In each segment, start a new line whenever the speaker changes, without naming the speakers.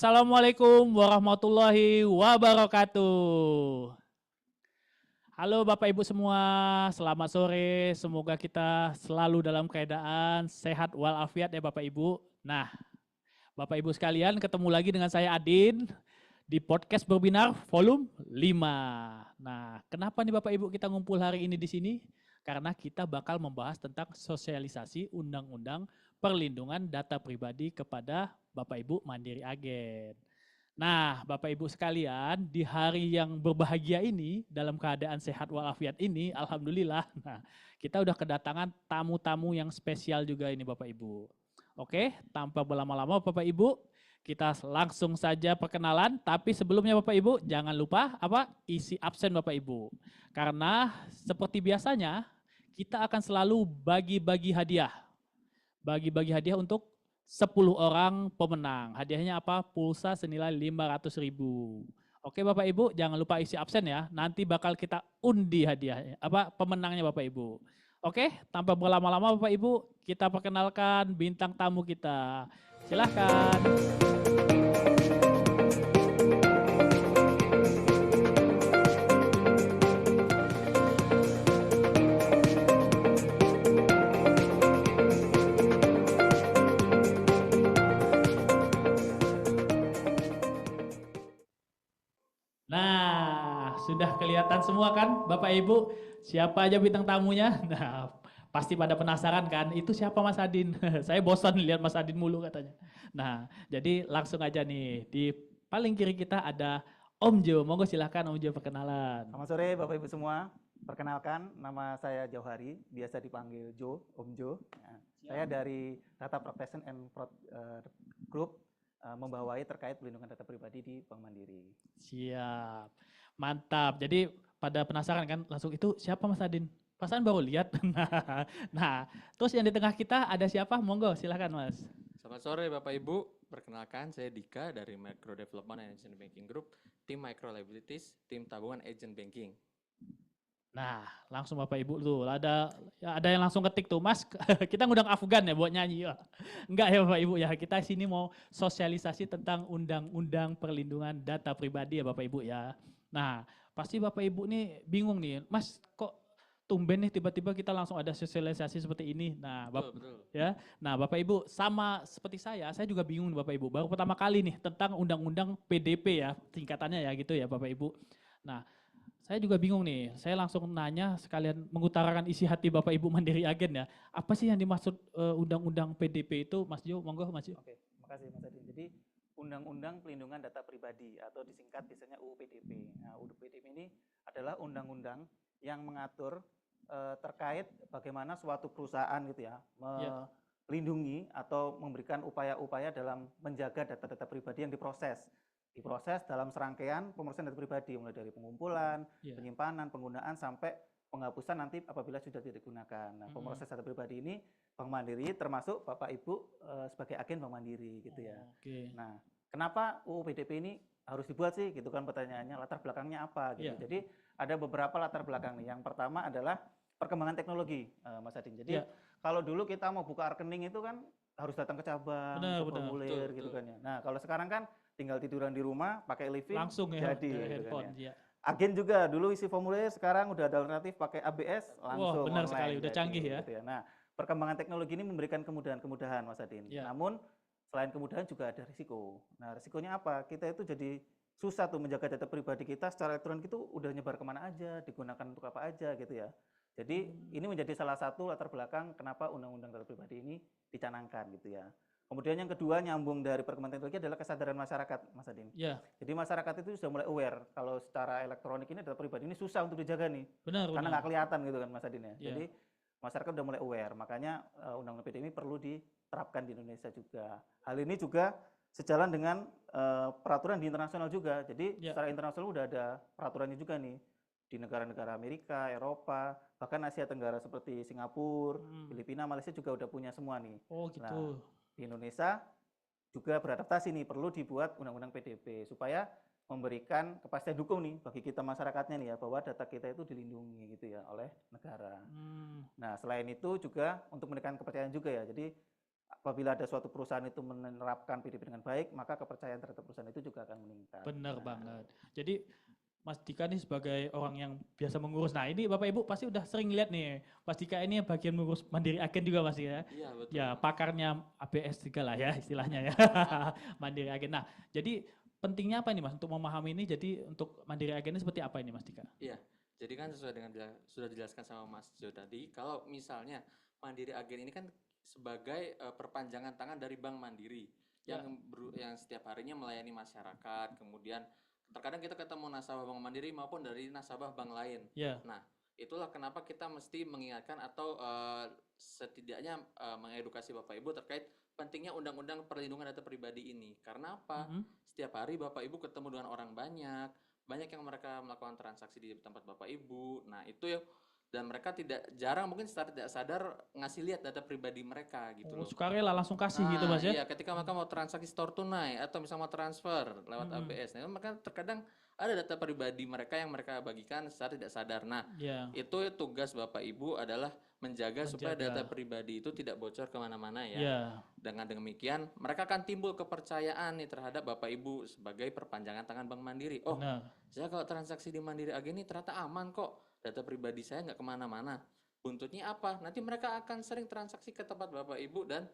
Assalamualaikum warahmatullahi wabarakatuh. Halo Bapak Ibu semua, selamat sore. Semoga kita selalu dalam keadaan sehat walafiat ya Bapak Ibu. Nah, Bapak Ibu sekalian, ketemu lagi dengan saya Adin di podcast Berbinar volume 5. Nah, kenapa nih Bapak Ibu kita ngumpul hari ini di sini? Karena kita bakal membahas tentang sosialisasi Undang-Undang Perlindungan Data Pribadi kepada Bapak Ibu Mandiri Agen. Nah, Bapak Ibu sekalian, di hari yang berbahagia ini, dalam keadaan sehat walafiat ini, alhamdulillah, nah, kita udah kedatangan tamu-tamu yang spesial juga ini Bapak Ibu. Oke, tanpa berlama-lama Bapak Ibu, kita langsung saja perkenalan, tapi sebelumnya Bapak Ibu, jangan lupa isi absen Bapak Ibu. Karena seperti biasanya, kita akan selalu bagi-bagi hadiah. Bagi-bagi hadiah untuk 10 orang pemenang. Hadiahnya apa? Pulsa senilai 500.000. Oke Bapak Ibu, jangan lupa isi absen ya. Nanti bakal kita undi hadiahnya, pemenangnya Bapak Ibu. Oke, tanpa berlama-lama Bapak Ibu, kita perkenalkan bintang tamu kita. Silahkan. Nah, sudah kelihatan semua kan Bapak Ibu, siapa aja bintang tamunya? Nah, pasti pada penasaran kan, itu siapa Mas Adin? Saya bosan lihat Mas Adin mulu katanya. Nah, jadi langsung aja nih, di paling kiri kita ada Om Jo, monggo silahkan Om Jo perkenalan.
Selamat sore Bapak Ibu semua, perkenalkan nama saya Jauhari, biasa dipanggil Jo, Om Jo. Nah, saya dari Data Protection and Fraud Group, membawai terkait pelindungan data pribadi di Bank Mandiri.
Siap, mantap. Jadi pada penasaran kan, langsung itu siapa Mas Adin? Perasaan baru lihat. Nah, terus yang di tengah kita ada siapa? Monggo, silahkan Mas.
Selamat sore Bapak Ibu, perkenalkan saya Dika dari Micro Development and Agent Banking Group, tim Micro Liabilities, tim tabungan Agent Banking.
Nah, langsung Bapak Ibu tuh, ada yang langsung ketik tuh, Mas, kita ngundang Afgan ya buat nyanyi. Enggak ya Bapak Ibu ya, kita sini mau sosialisasi tentang Undang-Undang Perlindungan Data Pribadi ya Bapak Ibu ya. Nah, pasti Bapak Ibu nih bingung nih, Mas kok tumben nih tiba-tiba kita langsung ada sosialisasi seperti ini. Nah,
Betul.
Ya. Nah, Bapak Ibu sama seperti saya juga bingung nih Bapak Ibu. Baru pertama kali nih tentang Undang-Undang PDP ya, singkatannya ya gitu ya Bapak Ibu. Nah, saya juga bingung nih, saya langsung nanya sekalian mengutarakan isi hati Bapak Ibu Mandiri Agen ya. Apa sih yang dimaksud Undang-Undang PDP itu Mas Jo? Monggo Mas Jo.
Oke, makasih Mas Adin. Jadi Undang-Undang Pelindungan Data Pribadi atau disingkat biasanya UU PDP. Nah, UU PDP ini adalah undang-undang yang mengatur terkait bagaimana suatu perusahaan gitu ya, melindungi atau memberikan upaya-upaya dalam menjaga data-data pribadi yang diproses dalam serangkaian pemrosesan data pribadi, mulai dari pengumpulan, penyimpanan, penggunaan sampai penghapusan nanti apabila sudah tidak digunakan. Nah, pemroses data pribadi ini Bank Mandiri termasuk Bapak Ibu sebagai agen Bank Mandiri gitu ya. Nah, kenapa UU PDP ini harus dibuat sih gitu kan pertanyaannya, latar belakangnya apa gitu. Jadi ada beberapa latar belakang nih. Yang pertama adalah perkembangan teknologi, Mas Adin. Jadi kalau dulu kita mau buka rekening itu kan harus datang ke cabang, formulir gitu kan ya. Nah, kalau sekarang kan tinggal tiduran di rumah, pakai living,
langsung ya,
jadi
handphone.
Kan ya. Agen juga dulu isi formulir, sekarang udah ada alternatif pakai ABS, langsung
benar
online,
sekali, udah canggih ya.
Gitu ya. Nah, perkembangan teknologi ini memberikan kemudahan-kemudahan Mas Adin. Namun selain kemudahan juga ada risiko. Nah, risikonya apa? Kita itu jadi susah tuh menjaga data pribadi kita secara elektronik itu udah nyebar kemana aja, digunakan untuk apa aja gitu ya. Jadi ini menjadi salah satu latar belakang kenapa Undang-Undang Data Pribadi ini dicanangkan gitu ya. Kemudian yang kedua nyambung dari perkembangan teknologi adalah kesadaran masyarakat, Mas Adin. Jadi masyarakat itu sudah mulai aware kalau secara elektronik ini data pribadi ini susah untuk dijaga nih. Karena nggak kelihatan gitu kan Mas Adin ya. Jadi masyarakat sudah mulai aware, makanya Undang-Undang PDP ini perlu diterapkan di Indonesia juga. Hal ini juga sejalan dengan peraturan di internasional juga. Jadi secara internasional udah ada peraturannya juga nih di negara-negara Amerika, Eropa, bahkan Asia Tenggara seperti Singapura, Filipina, Malaysia juga udah punya semua nih.
Oh gitu.
Nah, di Indonesia juga beradaptasi nih, perlu dibuat Undang-Undang PDP supaya memberikan kepastian hukum nih bagi kita masyarakatnya nih ya, bahwa data kita itu dilindungi gitu ya oleh negara. Nah, selain itu juga untuk memberikan kepercayaan juga ya. Jadi apabila ada suatu perusahaan itu menerapkan PDP dengan baik, maka kepercayaan terhadap perusahaan itu juga akan meningkat.
Benar
Nah,
banget. Jadi Mas Dika nih sebagai orang yang biasa mengurus. Nah ini Bapak Ibu pasti udah sering lihat nih. Mas Dika ini yang bagian mengurus Mandiri Agen juga Mas ya.
Iya, betul.
Ya pakarnya ABS juga lah ya istilahnya ya. Mandiri Agen. Nah jadi pentingnya apa ini Mas untuk memahami ini? Jadi untuk Mandiri Agen ini seperti apa ini Mas Dika?
Iya, jadi kan sesuai dengan sudah dijelaskan sama Mas Jo tadi, kalau misalnya Mandiri Agen ini kan sebagai perpanjangan tangan dari Bank Mandiri yang setiap harinya melayani masyarakat, kemudian terkadang kita ketemu nasabah Bank Mandiri maupun dari nasabah bank lain.
Ya.
Nah, itulah kenapa kita mesti mengingatkan atau setidaknya mengedukasi Bapak Ibu terkait pentingnya Undang-Undang Perlindungan Data Pribadi ini. Karena apa? Setiap hari Bapak Ibu ketemu dengan orang banyak yang mereka melakukan transaksi di tempat Bapak Ibu. Nah, itu ya, dan mereka jarang mungkin secara tidak sadar ngasih lihat data pribadi mereka gitu loh.
Sukarela langsung kasih gitu Mas ya?
Iya, ketika mereka mau transaksi store tunai atau misalnya mau transfer lewat ABS. Nah, mereka terkadang ada data pribadi mereka yang mereka bagikan secara tidak sadar. Nah, itu tugas Bapak Ibu adalah menjaga supaya data pribadi itu tidak bocor kemana-mana ya. Dengan demikian, mereka akan timbul kepercayaan nih terhadap Bapak Ibu sebagai perpanjangan tangan Bank Mandiri. Oh, saya kalau transaksi di Mandiri Agen ini ternyata aman kok. Data pribadi saya nggak kemana-mana. Buntutnya apa? Nanti mereka akan sering transaksi ke tempat Bapak Ibu dan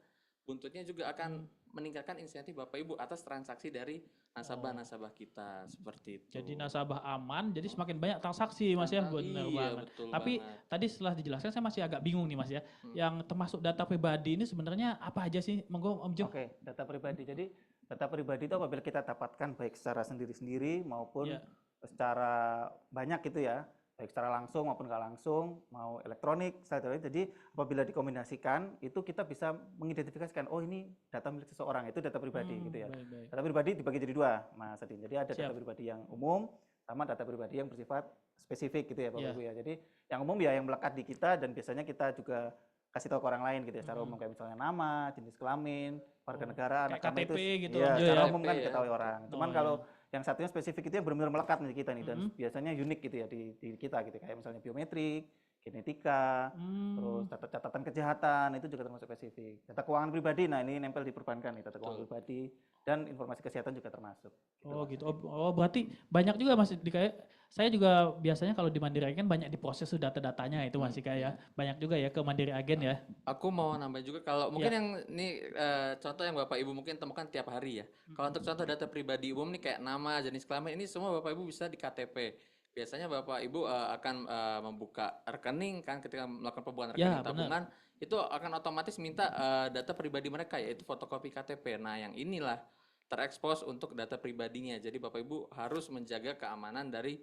buntutnya juga akan meningkatkan insentif Bapak Ibu atas transaksi dari nasabah-nasabah kita seperti itu.
Jadi nasabah aman, jadi semakin banyak transaksi Mas ya, benar banget. Tapi tadi setelah dijelaskan saya masih agak bingung nih Mas ya. Yang termasuk data pribadi ini sebenarnya apa aja sih? Monggo Om Jo.
Oke, data pribadi. Jadi data pribadi itu apabila kita dapatkan baik secara sendiri-sendiri maupun secara banyak gitu ya. Baik secara langsung maupun nggak langsung, mau elektronik, jadi apabila dikombinasikan itu kita bisa mengidentifikasikan, oh ini data milik seseorang, itu data pribadi gitu ya. Data pribadi dibagi jadi dua, Mas Adin. Jadi ada data pribadi yang umum sama data pribadi yang bersifat spesifik gitu ya Bapak Ibu ya. Jadi yang umum ya yang melekat di kita dan biasanya kita juga kasih tahu ke orang lain gitu ya, secara umum kayak misalnya nama, jenis kelamin, warga negara, anak
KTP
itu
gitu
ya, secara umum kan
KTP,
diketahui orang. Cuman kalau yang satunya spesifik itu yang benar-benar melekat nih kita nih dan biasanya unik gitu ya di kita gitu, kayak misalnya biometrik, genetika, terus catatan kejahatan itu juga termasuk spesifik. Data keuangan pribadi, nah ini nempel di perbankan nih, data keuangan pribadi dan informasi kesehatan juga termasuk.
Gitu, Oh berarti banyak juga Mas Dika. Saya juga biasanya kalau di Mandiri Agen banyak diproses data-datanya itu Mas Dika ya. Banyak juga ya ke Mandiri Agen ya.
Aku mau nambah juga kalau mungkin yang ini contoh yang Bapak Ibu mungkin temukan tiap hari ya. Kalau untuk contoh data pribadi umum nih kayak nama, jenis kelamin ini semua Bapak Ibu bisa di KTP. Biasanya Bapak Ibu akan membuka rekening kan ketika melakukan pembukaan rekening tabungan itu akan otomatis minta data pribadi mereka yaitu fotokopi KTP. Nah, yang inilah terekspos untuk data pribadinya. Jadi Bapak Ibu harus menjaga keamanan dari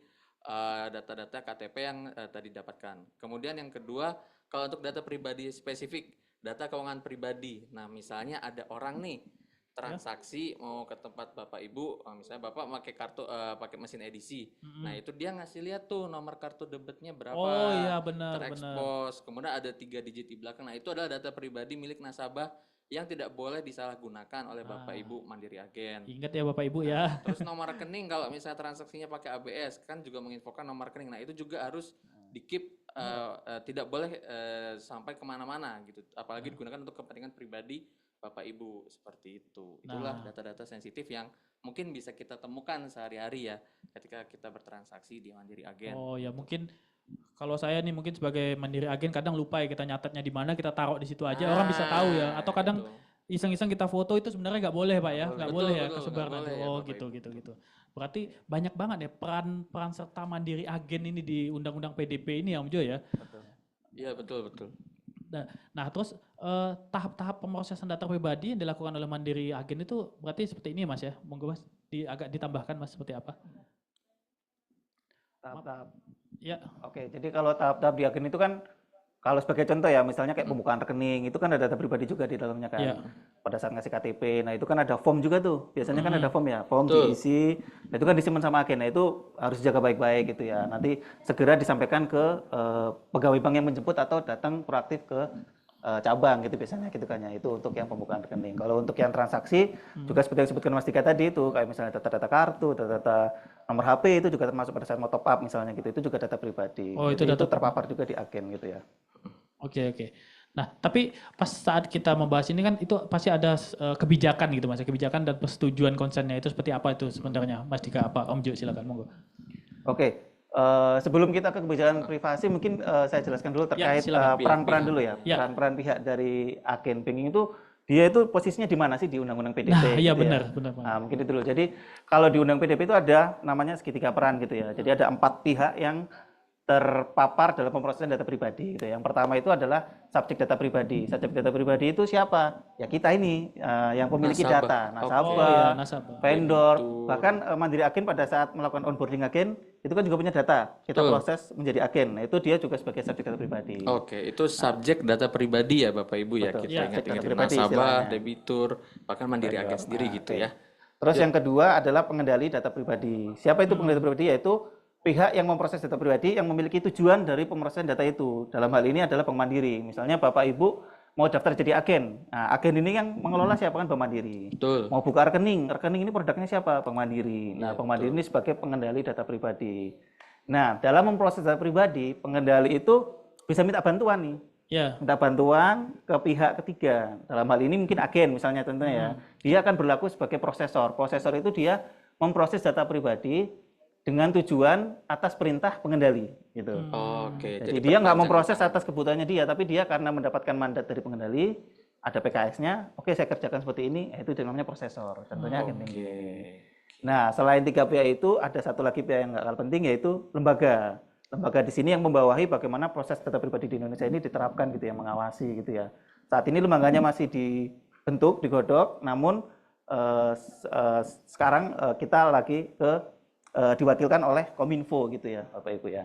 data-data KTP yang tadi dapatkan. Kemudian yang kedua, kalau untuk data pribadi spesifik, data keuangan pribadi. Nah, misalnya ada orang nih transaksi mau ke tempat Bapak Ibu, misalnya Bapak pakai kartu pakai mesin edisi. Nah, itu dia ngasih lihat tuh nomor kartu debitnya berapa.
Oh iya benar
terekspos. Kemudian ada 3 digit di belakang. Nah, itu adalah data pribadi milik nasabah yang tidak boleh disalahgunakan oleh Bapak Ibu Mandiri Agen.
Ingat ya Bapak Ibu ya.
Terus nomor rekening kalau misalnya transaksinya pakai ABS kan juga menginfokan nomor rekening. Nah itu juga harus di-keep, tidak boleh sampai kemana-mana gitu. Apalagi digunakan untuk kepentingan pribadi Bapak Ibu seperti itu. Itulah data-data sensitif yang mungkin bisa kita temukan sehari-hari ya ketika kita bertransaksi di Mandiri Agen.
Oh ya mungkin kalau saya nih mungkin sebagai Mandiri Agen kadang lupa ya kita nyatetnya di mana, kita taruh di situ aja, orang bisa tahu ya. Atau kadang iseng-iseng kita foto itu sebenarnya nggak boleh Pak ya, nggak boleh ya kesebar nanti. Oh gitu. Berarti banyak banget ya peran serta Mandiri Agen ini di Undang-Undang PDP ini ya Om Jo ya.
Iya betul.
Nah terus tahap-tahap pemrosesan data pribadi yang dilakukan oleh Mandiri Agen itu berarti seperti ini Mas ya, monggo Mas agak ditambahkan Mas seperti apa?
Tahap-tahap.
Ya.
Oke, jadi kalau tahap-tahap di agen itu kan kalau sebagai contoh ya, misalnya kayak pembukaan rekening, itu kan ada data pribadi juga di dalamnya kan. Pada saat ngasih KTP, nah itu kan ada form juga tuh. Biasanya kan ada form ya, form diisi. Nah itu kan disimpan sama agen. Nah itu harus dijaga baik-baik gitu ya. Nanti segera disampaikan ke pegawai bank yang menjemput atau datang proaktif ke cabang gitu biasanya gitu kan ya. Itu untuk yang pembukaan rekening. Kalau untuk yang transaksi juga seperti yang disebutkan Mas Dika tadi itu kayak misalnya data-data kartu, data-data nomor HP itu juga termasuk pada saat mau top up misalnya gitu. Itu juga data pribadi.
Oh,
itu terpapar juga di agen gitu ya.
Oke. Nah, tapi pas saat kita membahas ini kan itu pasti ada kebijakan gitu Mas, kebijakan dan persetujuan konsennya itu seperti apa itu sebenarnya Mas Dika, apa Om Jo, silakan monggo.
Oke, sebelum kita ke kebijakan privasi, mungkin saya jelaskan dulu terkait
silakan.
peran-peran dulu ya.
Ya.
Peran-peran pihak dari agen banking itu, dia itu posisinya di mana sih di Undang-Undang PDP?
Nah, iya
gitu
benar.
Nah, mungkin itu dulu. Jadi kalau di Undang PDP itu ada namanya segitiga peran gitu ya. Jadi ada 4 pihak yang terpapar dalam pemrosesan data pribadi gitu. Yang pertama itu adalah subjek data pribadi. Subjek data pribadi itu siapa? Ya kita ini yang memiliki data, nasabah, vendor, bahkan Mandiri Agen pada saat melakukan onboarding agen itu kan juga punya data. Kita proses menjadi agen. Nah, itu dia juga sebagai subjek data pribadi.
Oke, itu subjek data pribadi ya Bapak Ibu ya.
Betul.
Kita ingat-ingat nasabah,
istilahnya.
debitur, bahkan Mandiri Agen sendiri gitu ya.
Terus yang kedua adalah pengendali data pribadi. Siapa itu pengendali data pribadi? Yaitu pihak yang memproses data pribadi yang memiliki tujuan dari pemrosesan data itu. Dalam hal ini adalah Bank Mandiri. Misalnya Bapak Ibu mau daftar jadi agen. Nah, agen ini yang mengelola siapa kan Bank Mandiri.
Betul.
Mau buka rekening ini produknya siapa? Bank Mandiri. Nah, Bank Mandiri ini sebagai pengendali data pribadi. Nah, dalam memproses data pribadi, pengendali itu bisa minta bantuan nih. Minta bantuan ke pihak ketiga. Dalam hal ini mungkin agen misalnya tentunya ya. Dia akan berlaku sebagai prosesor. Prosesor itu dia memproses data pribadi dengan tujuan atas perintah pengendali gitu.
Oke.
Jadi dia nggak memproses atas kebutuhannya dia, tapi dia karena mendapatkan mandat dari pengendali, ada PKS-nya, oke saya kerjakan seperti ini, itu namanya prosesor. Contohnya agen banking. Nah, selain 3 pihak itu ada satu lagi pihak yang nggak kalah penting, yaitu lembaga. Lembaga di sini yang membawahi bagaimana proses data pribadi di Indonesia ini diterapkan gitu ya, mengawasi gitu ya. Saat ini lembaganya masih dibentuk, digodok, namun sekarang kita lagi diwakilkan oleh Kominfo gitu ya, Bapak Ibu ya.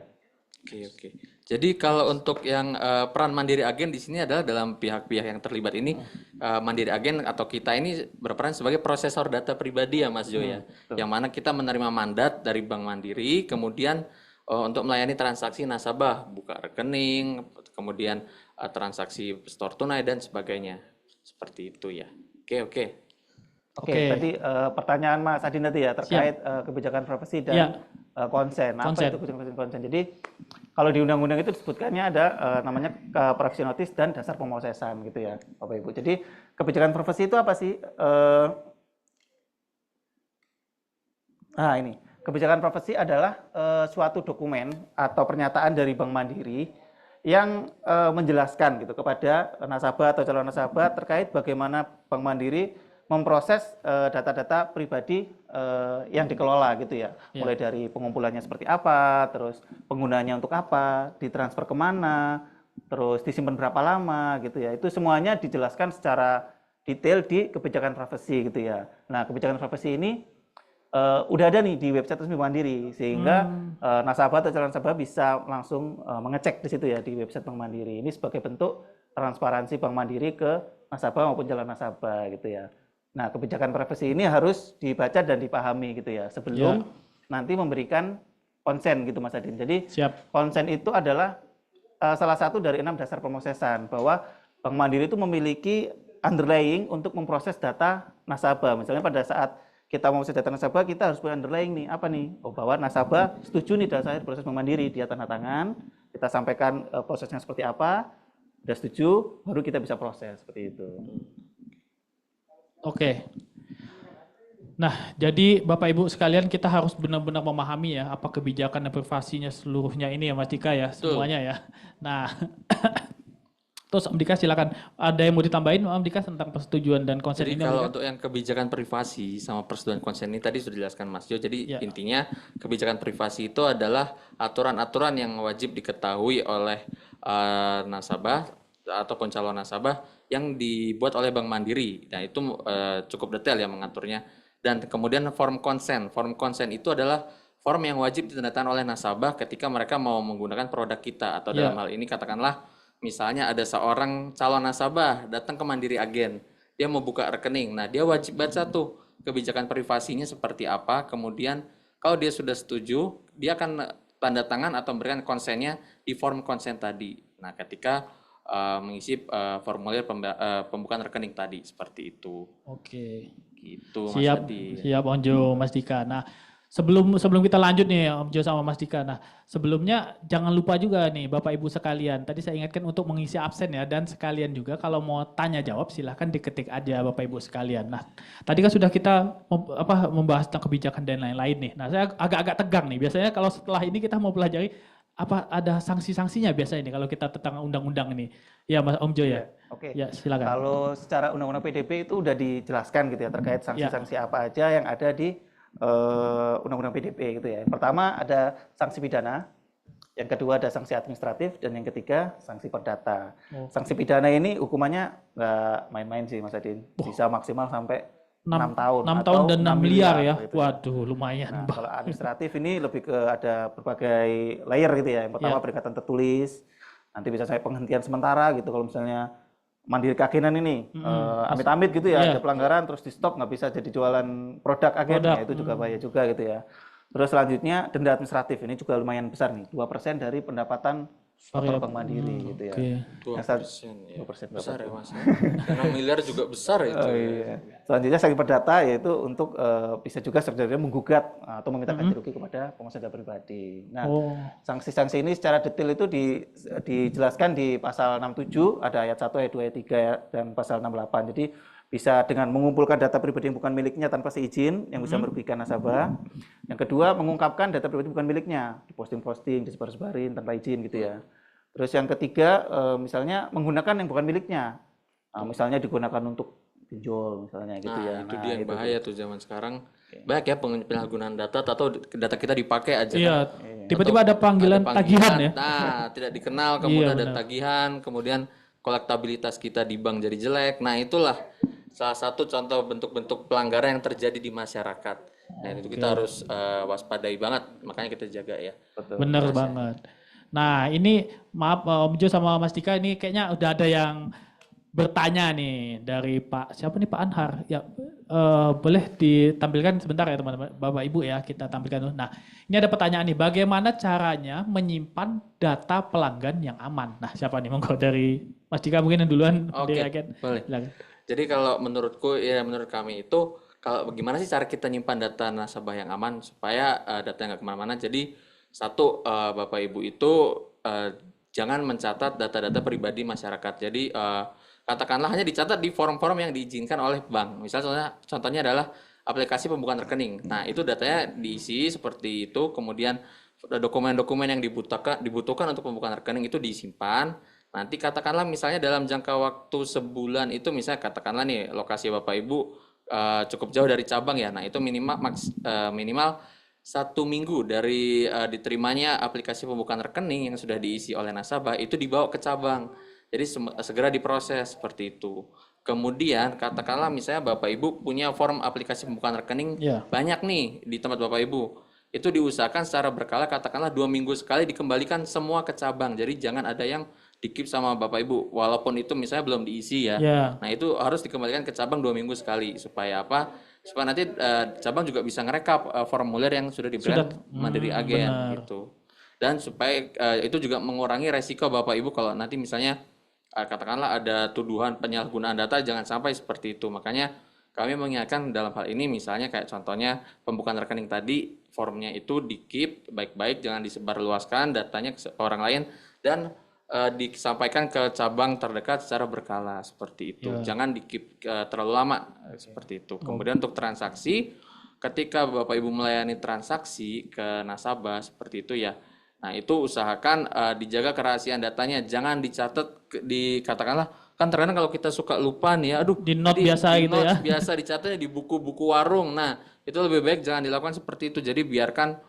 Oke. Jadi kalau untuk yang peran Mandiri Agen di sini adalah dalam pihak-pihak yang terlibat ini, Mandiri Agen atau kita ini berperan sebagai prosesor data pribadi ya Mas Jo ya. Yang mana kita menerima mandat dari Bank Mandiri, kemudian untuk melayani transaksi nasabah, buka rekening, kemudian transaksi store tunai dan sebagainya. Seperti itu ya. Oke.
Tadi pertanyaan Mas Adin tadi ya terkait kebijakan privasi dan konsen. Apa itu kebijakan konsen? Jadi kalau di undang-undang itu disebutkannya ada namanya privacy notice dan dasar pemrosesan gitu ya, Bapak Ibu. Jadi kebijakan privasi itu apa sih? Nah ini kebijakan privasi adalah suatu dokumen atau pernyataan dari Bank Mandiri yang menjelaskan gitu kepada nasabah atau calon nasabah terkait bagaimana Bank Mandiri memproses data-data pribadi yang dikelola gitu ya. Mulai dari pengumpulannya seperti apa, terus penggunaannya untuk apa, ditransfer kemana, terus disimpan berapa lama gitu ya. Itu semuanya dijelaskan secara detail di kebijakan privasi gitu ya. Nah, kebijakan privasi ini udah ada nih di website resmi Mandiri, sehingga nasabah atau calon nasabah bisa langsung mengecek di situ ya di website Bank Mandiri. Ini sebagai bentuk transparansi Bank Mandiri ke nasabah maupun calon nasabah gitu ya. Nah, kebijakan privasi ini harus dibaca dan dipahami gitu ya sebelum nanti memberikan konsen gitu Mas Adin. Jadi konsen itu adalah salah satu dari 6 dasar pemrosesan bahwa Bank Mandiri itu memiliki underlying untuk memproses data nasabah. Misalnya pada saat kita memproses data nasabah, kita harus punya underlying nih, apa nih? Bahwa nasabah setuju nih data saya proses Bank Mandiri, dia tanda tangan, kita sampaikan prosesnya seperti apa, udah setuju, baru kita bisa proses seperti itu.
Oke. Nah, jadi Bapak Ibu sekalian kita harus benar-benar memahami ya apa kebijakan dan privasinya seluruhnya ini ya Mas Dika ya, semuanya ya. Nah, terus Om Dika silakan. Ada yang mau ditambahin Om Dika tentang persetujuan dan konsen
jadi
ini?
Jadi kalau untuk yang kebijakan privasi sama persetujuan konsen ini tadi sudah dijelaskan Mas Jo. Jadi intinya kebijakan privasi itu adalah aturan-aturan yang wajib diketahui oleh nasabah ataupun calon nasabah yang dibuat oleh Bank Mandiri. Nah itu cukup detail ya mengaturnya. Dan kemudian form konsen. Form konsen itu adalah form yang wajib ditandatangani oleh nasabah ketika mereka mau menggunakan produk kita. Atau dalam hal ini katakanlah misalnya ada seorang calon nasabah datang ke Mandiri Agen. Dia mau buka rekening. Nah dia wajib baca tuh kebijakan privasinya seperti apa. Kemudian kalau dia sudah setuju, dia akan tanda tangan atau memberikan konsennya di form konsen tadi. Nah ketika mengisi formulir pembukaan rekening tadi seperti itu.
Oke.
Gitu Mas
Siap,
Adi.
siap Onjo Mas Dika. Nah, Sebelum kita lanjut nih Om Jo sama Mas Dika. Nah, sebelumnya jangan lupa juga nih Bapak Ibu sekalian. Tadi saya ingatkan untuk mengisi absen ya, dan sekalian juga kalau mau tanya jawab silahkan diketik aja Bapak Ibu sekalian. Nah, tadi kan sudah kita membahas tentang kebijakan dan lain-lain nih. Nah, saya agak-agak tegang nih. Biasanya kalau setelah ini kita mau pelajari apa ada sanksi-sanksinya biasanya nih kalau kita tentang undang-undang ini. Ya Mas Om Jo ya.
Oke.
Ya, silakan.
Kalau secara undang-undang PDP itu udah dijelaskan gitu ya terkait sanksi-sanksi apa aja yang ada di undang-undang PDP gitu ya. Yang pertama ada sanksi pidana, yang kedua ada sanksi administratif, dan yang ketiga sanksi perdata. Sanksi pidana ini hukumannya nggak main-main sih Mas Adin, bisa maksimal sampai 6 tahun
6 tahun dan 6 miliar ya.
gitu ya.
Waduh, lumayan.
Nah, kalau administratif ini lebih ke ada berbagai layer gitu ya. Yang pertama peringatan tertulis, nanti bisa sampai penghentian sementara gitu kalau misalnya Mandiri keagenan ini amit-amit gitu ya, ada pelanggaran terus di stop, nggak bisa jadi jualan produk agen, ya itu juga bahaya juga gitu ya. Terus selanjutnya denda administratif ini juga lumayan besar nih, 2% dari pendapatan Bank Mandiri gitu ya.
2%,
2%
besar ya Mas. 6 miliar juga besar itu.
Iya. Selanjutnya sanksi perdata yaitu untuk bisa juga sebenarnya menggugat atau meminta ganti rugi kepada pengusaha data pribadi. Nah, sanksi-sanksi ini secara detail itu dijelaskan di pasal 67, ada ayat 1, ayat 2, ayat 3 dan pasal 68. Jadi bisa dengan mengumpulkan data pribadi yang bukan miliknya tanpa seizin yang bisa merugikan nasabah. Yang kedua, mengungkapkan data pribadi bukan miliknya, diposting-posting, disebar-sebarin tanpa izin gitu ya. Terus yang ketiga, misalnya menggunakan yang bukan miliknya. Nah, misalnya digunakan untuk pinjol misalnya gitu ya.
Itu dia yang bahaya tuh zaman sekarang. Banyak ya penyalahgunaan data atau data kita dipakai aja.
Iya. Tiba-tiba ada panggilan tagihan ya.
Nah, tidak dikenal, kemudian ada tagihan, kemudian kolektabilitas kita di bank jadi jelek. Nah, itulah salah satu contoh bentuk-bentuk pelanggaran yang terjadi di masyarakat. Nah, itu kita harus waspadai banget, makanya kita jaga ya.
Bener banget. Nah, ini maaf Om Jo sama Mas Dika, ini kayaknya udah ada yang bertanya nih dari Pak, siapa nih, Pak Anhar. Ya, boleh ditampilkan sebentar ya teman-teman, Bapak Ibu ya, kita tampilkan dulu. Nah, ini ada pertanyaan nih, bagaimana caranya menyimpan data pelanggan yang aman? Nah, siapa nih? Monggo dari Mas Dika mungkin yang duluan.
Oke, boleh. Jadi kalau menurutku, ya menurut kami itu, kalau bagaimana sih cara kita nyimpan data nasabah yang aman supaya data nggak kemana-mana. Jadi satu, Bapak Ibu itu jangan mencatat data-data pribadi masyarakat. Jadi katakanlah hanya dicatat di form-form yang diizinkan oleh bank. Misalnya contohnya adalah aplikasi pembukaan rekening. Nah, itu datanya diisi seperti itu, kemudian dokumen-dokumen yang dibutuhkan untuk pembukaan rekening itu disimpan. Nanti katakanlah misalnya dalam jangka waktu sebulan itu, misalnya katakanlah nih lokasi Bapak Ibu cukup jauh dari cabang ya. Nah, itu minimal 1 minggu dari diterimanya aplikasi pembukaan rekening yang sudah diisi oleh nasabah itu dibawa ke cabang. Jadi segera diproses seperti itu. Kemudian katakanlah misalnya Bapak Ibu punya form aplikasi pembukaan rekening banyak nih di tempat Bapak Ibu. Itu diusahakan secara berkala, katakanlah 2 minggu sekali dikembalikan semua ke cabang. Jadi jangan ada yang di-keep sama Bapak Ibu, walaupun itu misalnya belum diisi ya. Nah, itu harus dikembalikan ke cabang 2 minggu sekali. Supaya apa? Supaya nanti cabang juga bisa ngerekap formulir yang sudah diberikan Mandiri Agen gitu. Dan supaya itu juga mengurangi resiko Bapak Ibu kalau nanti misalnya katakanlah ada tuduhan penyalahgunaan data, jangan sampai seperti itu. Makanya kami mengingatkan dalam hal ini, misalnya kayak contohnya pembukaan rekening tadi, formnya itu di-keep baik-baik, jangan disebarluaskan datanya ke orang lain, dan disampaikan ke cabang terdekat secara berkala seperti itu. Jangan di-keep terlalu lama seperti itu. Kemudian untuk transaksi, ketika Bapak Ibu melayani transaksi ke nasabah seperti itu ya, nah itu usahakan dijaga kerahasiaan datanya, jangan dicatat katakanlah kan terkadang kalau kita suka lupa nih ya, aduh
di note biasa
di
gitu
notes
ya.
biasa dicatatnya di buku-buku warung. Nah, itu lebih baik jangan dilakukan seperti itu. Jadi biarkan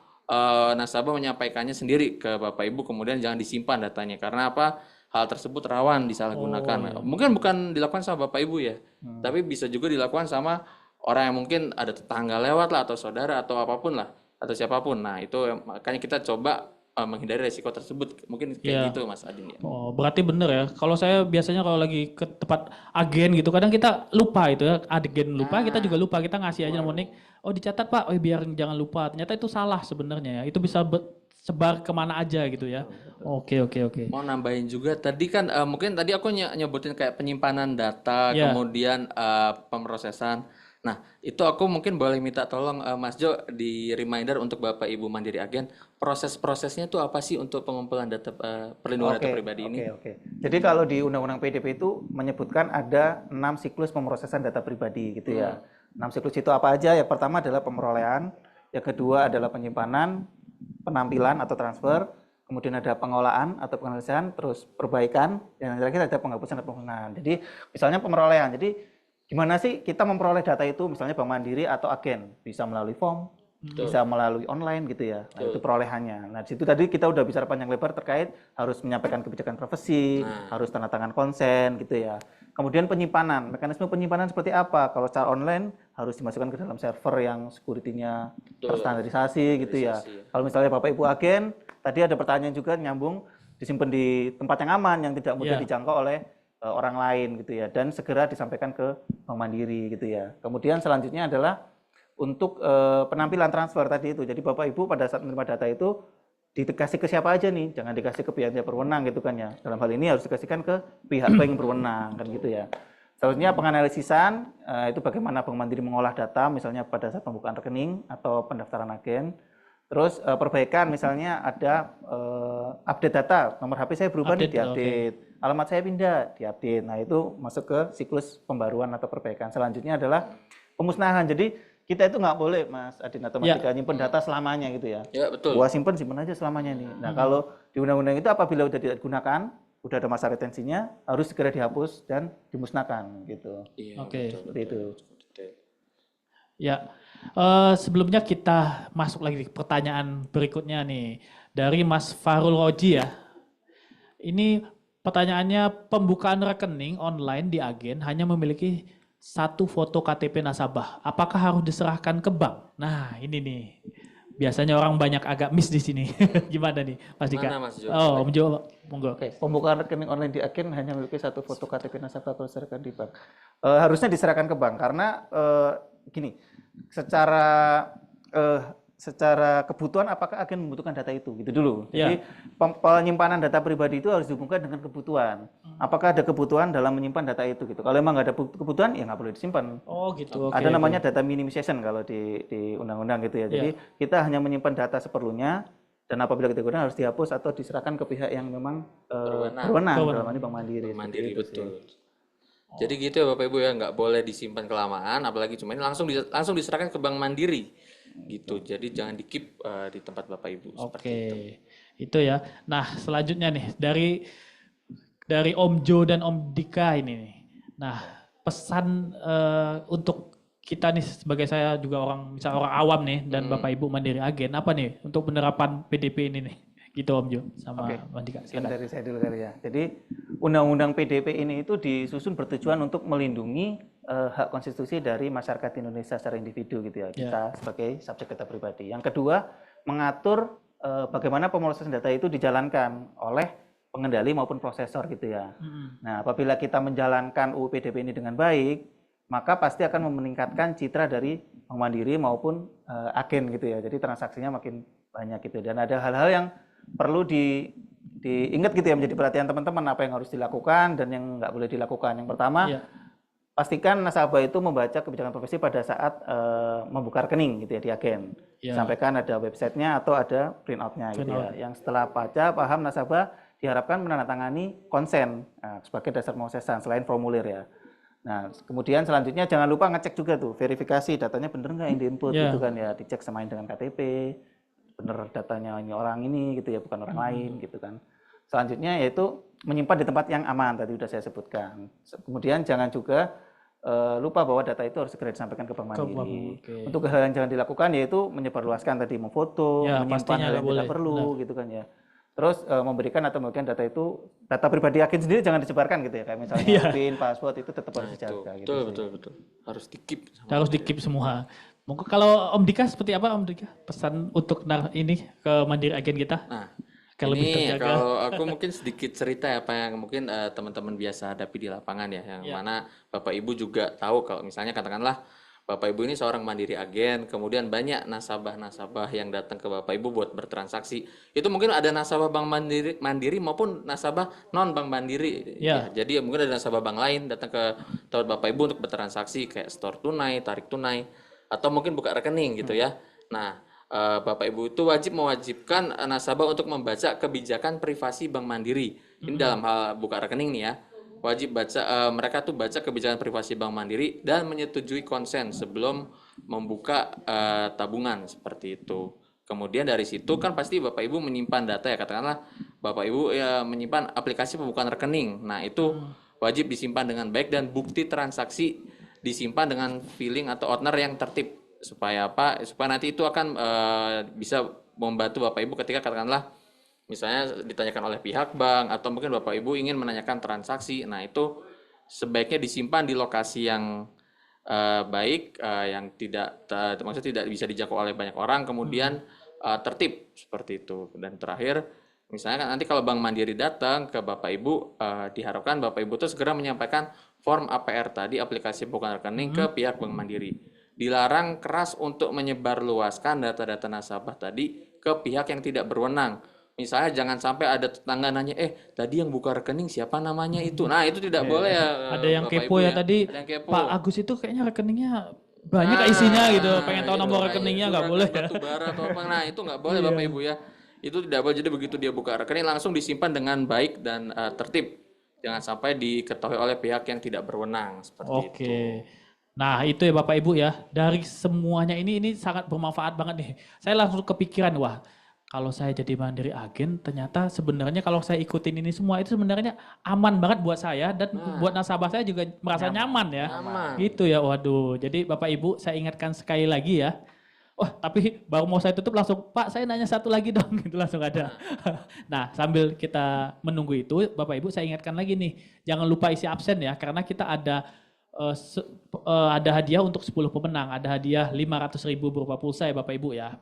nasabah menyampaikannya sendiri ke Bapak Ibu, kemudian jangan disimpan datanya. Karena apa? Hal tersebut rawan disalahgunakan. Mungkin bukan dilakukan sama Bapak Ibu ya, tapi bisa juga dilakukan sama orang yang mungkin ada tetangga lewat lah, atau saudara, atau apapun lah, atau siapapun. Nah, itu makanya kita coba menghindari resiko tersebut. Mungkin kayak gitu Mas Adin ya.
Oh, berarti bener ya. Kalau saya biasanya kalau lagi ke tempat agen gitu, kadang kita lupa itu ya. Agen lupa, kita juga lupa. Kita ngasih aja nomor nik. Oh dicatat Pak, biar jangan lupa. Ternyata itu salah sebenarnya ya. Itu bisa sebar kemana aja gitu ya. Oke.
Mau nambahin juga tadi kan mungkin tadi aku nyebutin kayak penyimpanan data, kemudian pemrosesan. Nah, itu aku mungkin boleh minta tolong Mas Jo di reminder untuk Bapak Ibu Mandiri Agen, proses-prosesnya itu apa sih untuk pengumpulan data perlindungan data pribadi ini?
Oke. Jadi kalau di Undang-Undang PDP itu menyebutkan ada 6 siklus pemrosesan data pribadi gitu ya. 6 siklus itu apa aja? Yang pertama adalah pemerolehan, yang kedua adalah penyimpanan, penampilan atau transfer, kemudian ada pengolahan atau penganalisan, terus perbaikan, dan yang terakhir ada penghapusan dan penggunaan. Jadi misalnya pemerolehan. Jadi gimana sih kita memperoleh data itu, misalnya Bank Mandiri atau agen, bisa melalui form, bisa melalui online gitu ya. Nah, itu perolehannya. Nah, di situ tadi kita udah bicara panjang lebar terkait harus menyampaikan kebijakan privasi, harus tanda tangan konsen gitu ya. Kemudian penyimpanan, mekanisme penyimpanan seperti apa? Kalau secara online harus dimasukkan ke dalam server yang security-nya terstandarisasi gitu ya. Kalau misalnya Bapak Ibu agen, tadi ada pertanyaan juga nyambung, disimpan di tempat yang aman, yang tidak mudah dijangkau oleh orang lain gitu ya, dan segera disampaikan ke Bank Mandiri gitu ya. Kemudian selanjutnya adalah untuk penampilan transfer tadi itu. Jadi Bapak Ibu pada saat menerima data itu dikasih ke siapa aja nih, jangan dikasih ke pihak yang berwenang gitu kan ya. Dalam hal ini harus dikasihkan ke pihak yang berwenang kan gitu ya. Selanjutnya penganalisisan, itu bagaimana Bank Mandiri mengolah data misalnya pada saat pembukaan rekening atau pendaftaran agen. Terus perbaikan misalnya ada update data, nomor HP saya berubah nih diupdate, alamat saya pindah diupdate. Nah itu masuk ke siklus pembaruan atau perbaikan. Selanjutnya adalah pemusnahan. Jadi kita itu nggak boleh Mas Adin atau Mas Dika nyimpen data selamanya gitu ya.
Ya, betul.
Gua simpen aja selamanya nih. Nah kalau di undang-undang itu apabila udah tidak digunakan, udah ada masa retensinya, harus segera dihapus dan dimusnahkan gitu.
Oke.
Seperti itu.
Ya, sebelumnya kita masuk lagi ke pertanyaan berikutnya nih dari Mas Farul Roji ya. Ini pertanyaannya, pembukaan rekening online di agen hanya memiliki satu foto KTP nasabah. Apakah harus diserahkan ke bank? Nah, ini nih. Biasanya orang banyak agak miss di sini. Gimana nih, Mas Dika?
Mana, Mas Jo?
Oh, Om Jo, monggo.
Oke, pembukaan rekening online di agen hanya memiliki satu foto KTP nasabah kalau diserahkan di bank. Harusnya diserahkan ke bank karena gini, secara kebutuhan apakah agen membutuhkan data itu gitu dulu. Jadi penyimpanan data pribadi itu harus dihubungkan dengan kebutuhan. Apakah ada kebutuhan dalam menyimpan data itu gitu. Kalau memang nggak ada kebutuhan ya nggak boleh disimpan.
Oh gitu.
Ada namanya data minimization kalau di undang-undang gitu ya. Jadi kita hanya menyimpan data seperlunya, dan apabila kita gunakan harus dihapus atau diserahkan ke pihak yang memang berwenang dalam ini Bank Mandiri.
Mandiri betul. Jadi gitu ya Bapak Ibu ya, nggak boleh disimpan kelamaan, apalagi cuma ini langsung diserahkan ke Bank Mandiri gitu. Jadi jangan di-keep di tempat Bapak Ibu.
Oke, itu ya. Nah selanjutnya nih dari Om Jo dan Om Dika ini nih. Nah pesan untuk kita nih, sebagai saya juga orang awam nih dan Bapak Ibu Mandiri Agen, apa nih untuk penerapan PDP ini nih? Gitu Om Jo sama Om Dika.
Dari saya dulu kali ya. Jadi Undang-Undang PDP ini itu disusun bertujuan untuk melindungi hak konstitusi dari masyarakat Indonesia secara individu gitu ya. Kita sebagai subjek data pribadi. Yang kedua, mengatur bagaimana pemrosesan data itu dijalankan oleh pengendali maupun prosesor gitu ya. Nah, apabila kita menjalankan UU PDP ini dengan baik, maka pasti akan meningkatkan citra dari Bank Mandiri maupun agen gitu ya. Jadi transaksinya makin banyak gitu. Dan ada hal-hal yang perlu diingat gitu ya, menjadi perhatian teman-teman, apa yang harus dilakukan dan yang nggak boleh dilakukan. Yang pertama, pastikan nasabah itu membaca kebijakan profesi pada saat membuka rekening gitu ya di agen. Sampaikan ada websitenya atau ada printoutnya gitu ya. Yang setelah baca paham, nasabah diharapkan menandatangani konsen sebagai dasar pemrosesan selain formulir ya. Nah, kemudian selanjutnya jangan lupa ngecek juga tuh, verifikasi datanya bener nggak yang diinput gitu kan ya, dicek samain dengan KTP. Bener datanya ini orang ini gitu ya, bukan orang lain gitu kan. Selanjutnya yaitu menyimpan di tempat yang aman, tadi sudah saya sebutkan. Kemudian jangan juga lupa bahwa data itu harus segera disampaikan ke Bank Mandiri. Untuk hal yang jangan dilakukan yaitu menyebarluaskan tadi, memfoto, menyimpan hal yang tidak perlu gitu kan ya. Terus memberikan atau membagikan data itu, data pribadi agen sendiri jangan disebarkan gitu ya, kayak misalnya PIN, password itu tetap harus dijaga gitu.
Betul. Harus di-keep.
Harus di-keep semua. Mungkin kalau Om Dika seperti apa Om Dika? Pesan untuk ini ke Mandiri Agen kita?
Nah,
lebih
ini
terjaga.
kalau aku mungkin sedikit cerita ya, apa yang mungkin teman-teman biasa hadapi di lapangan ya, yang mana Bapak Ibu juga tahu kalau misalnya katakanlah Bapak Ibu ini seorang mandiri agen, kemudian banyak nasabah-nasabah yang datang ke Bapak Ibu buat bertransaksi. Itu mungkin ada nasabah Bank Mandiri maupun nasabah non Bank Mandiri.
Ya.
Ya, jadi mungkin ada nasabah bank lain datang ke tempat Bapak Ibu untuk bertransaksi kayak store tunai, tarik tunai, atau mungkin buka rekening gitu ya. Nah, Bapak Ibu itu mewajibkan nasabah untuk membaca kebijakan privasi Bank Mandiri. Ini dalam hal buka rekening nih ya. Wajib baca, mereka tuh baca kebijakan privasi Bank Mandiri dan menyetujui konsen sebelum membuka tabungan seperti itu. Kemudian dari situ kan pasti Bapak Ibu menyimpan data ya, katakanlah Bapak Ibu ya menyimpan aplikasi pembukaan rekening. Nah, itu wajib disimpan dengan baik dan bukti transaksi disimpan dengan filling atau owner yang tertib supaya apa? Supaya nanti itu akan bisa membantu Bapak Ibu ketika katakanlah misalnya ditanyakan oleh pihak bank atau mungkin Bapak Ibu ingin menanyakan transaksi. Nah, itu sebaiknya disimpan di lokasi yang baik, yang maksudnya tidak bisa dijangkau oleh banyak orang, kemudian tertib seperti itu. Dan terakhir, misalnya kan nanti kalau Bank Mandiri datang ke Bapak Ibu, diharapkan Bapak Ibu itu segera menyampaikan form APR tadi, aplikasi bukan rekening, ke pihak Bank Mandiri. Dilarang keras untuk menyebarluaskan data-data nasabah tadi ke pihak yang tidak berwenang. Misalnya jangan sampai ada tetangga nanya, tadi yang buka rekening siapa namanya itu. Nah, itu tidak boleh ya.
Ada yang
Bapak
kepo
Ibu
ya tadi,
Ada yang kepo.
Pak Agus itu kayaknya rekeningnya banyak isinya gitu, pengen tahu
gitu.
nomor
Kayak
rekeningnya nggak
juragan
boleh ya.
batu bara atau apa. Nah, itu nggak boleh Bapak Ibu ya. Itu tidak boleh. Jadi begitu dia buka rekening langsung disimpan dengan baik dan tertib. Jangan sampai diketahui oleh pihak yang tidak berwenang seperti itu.
Oke. Nah, itu ya Bapak Ibu ya. Dari semuanya ini sangat bermanfaat banget nih. Saya langsung kepikiran, wah, kalau saya jadi mandiri agen, ternyata sebenarnya kalau saya ikutin ini semua itu sebenarnya aman banget buat saya dan buat nasabah saya juga merasa nyaman ya.
Aman.
Gitu ya, waduh. Jadi Bapak Ibu saya ingatkan sekali lagi ya. Oh, tapi baru mau saya tutup langsung, Pak saya nanya satu lagi dong, gitu langsung ada. Nah, sambil kita menunggu itu, Bapak Ibu saya ingatkan lagi nih, jangan lupa isi absen ya, karena kita ada hadiah untuk 10 pemenang, ada hadiah 500.000 berupa pulsa ya Bapak Ibu ya.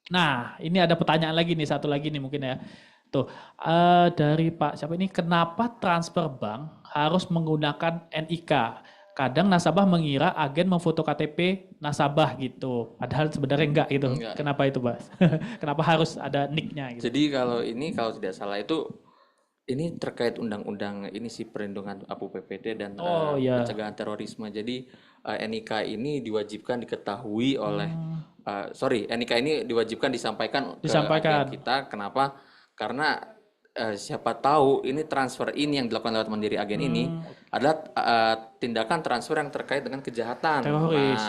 Nah, ini ada pertanyaan lagi nih, satu lagi nih mungkin ya. Tuh, dari Pak siapa ini, kenapa transfer bank harus menggunakan NIK? Kadang nasabah mengira agen memfoto KTP nasabah gitu, padahal sebenarnya enggak gitu.
Enggak.
Kenapa itu, Mas? Kenapa harus ada nicknya gitu?
Jadi kalau tidak salah itu ini terkait undang-undang ini sih perlindungan APBD dan
iya.
pencegahan terorisme. Jadi NIK ini diwajibkan diketahui oleh NIK ini diwajibkan disampaikan ke agen kita. Kenapa? Karena siapa tahu ini transfer ini yang dilakukan lewat Mandiri Agen ini adalah tindakan transfer yang terkait dengan kejahatan,